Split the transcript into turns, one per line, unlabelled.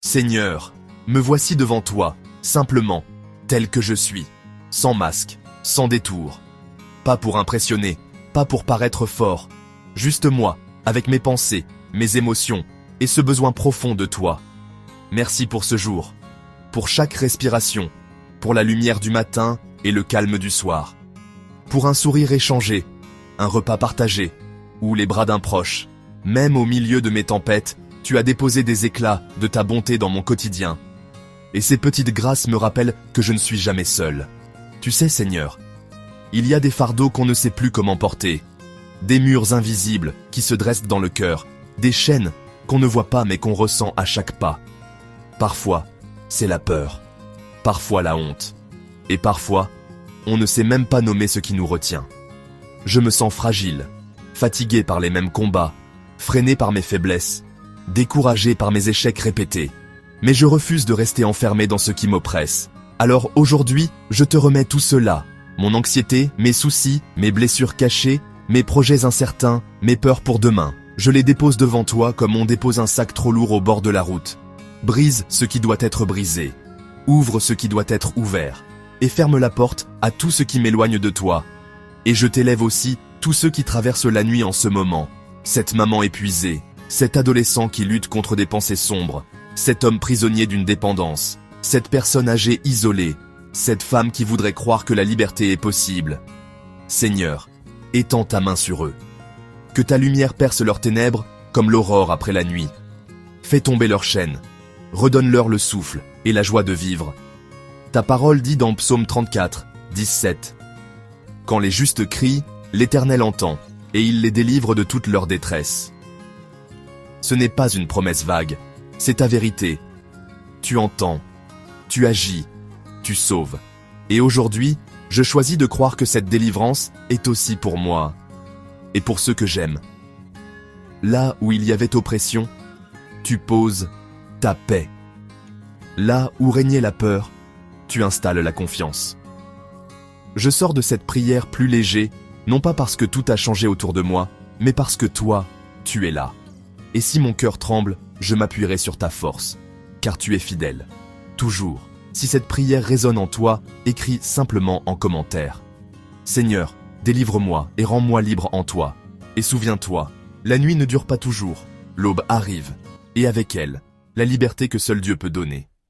Seigneur, me voici devant toi, simplement, tel que je suis, sans masque, sans détour. Pas pour impressionner, pas pour paraître fort, juste moi, avec mes pensées, mes émotions, et ce besoin profond de toi. Merci pour ce jour, pour chaque respiration, pour la lumière du matin et le calme du soir. Pour un sourire échangé, un repas partagé, ou les bras d'un proche. Même au milieu de mes tempêtes, tu as déposé des éclats de ta bonté dans mon quotidien. Et ces petites grâces me rappellent que je ne suis jamais seul. Tu sais, Seigneur, il y a des fardeaux qu'on ne sait plus comment porter, des murs invisibles qui se dressent dans le cœur, des chaînes qu'on ne voit pas mais qu'on ressent à chaque pas. Parfois, c'est la peur, parfois la honte, et parfois, on ne sait même pas nommer ce qui nous retient. Je me sens fragile, fatigué par les mêmes combats, freiné par mes faiblesses, découragé par mes échecs répétés. Mais je refuse de rester enfermé dans ce qui m'oppresse. Alors aujourd'hui, je te remets tout cela, mon anxiété, mes soucis, mes blessures cachées, mes projets incertains, mes peurs pour demain. Je les dépose devant toi comme on dépose un sac trop lourd au bord de la route. Brise ce qui doit être brisé, ouvre ce qui doit être ouvert, et ferme la porte à tout ce qui m'éloigne de toi. Et je t'élève aussi tous ceux qui traversent la nuit en ce moment, cette maman épuisée, cet adolescent qui lutte contre des pensées sombres, cet homme prisonnier d'une dépendance, cette personne âgée isolée, cette femme qui voudrait croire que la liberté est possible. Seigneur, étends ta main sur eux. Que ta lumière perce leurs ténèbres comme l'aurore après la nuit. Fais tomber leurs chaînes, redonne-leur le souffle et la joie de vivre. Ta parole dit dans Psaume 34, 17. Quand les justes crient, l'Éternel entend, et il les délivre de toute leur détresse. Ce n'est pas une promesse vague, c'est ta vérité. Tu entends, tu agis, tu sauves. Et aujourd'hui, je choisis de croire que cette délivrance est aussi pour moi, et pour ceux que j'aime. Là où il y avait oppression, tu poses ta paix. Là où régnait la peur, tu installes la confiance. Je sors de cette prière plus léger, non pas parce que tout a changé autour de moi, mais parce que toi, tu es là. Et si mon cœur tremble, je m'appuierai sur ta force, car tu es fidèle. Toujours, si cette prière résonne en toi, écris simplement en commentaire. Seigneur, délivre-moi et rends-moi libre en toi. Et souviens-toi, la nuit ne dure pas toujours, l'aube arrive, et avec elle, la liberté que seul Dieu peut donner.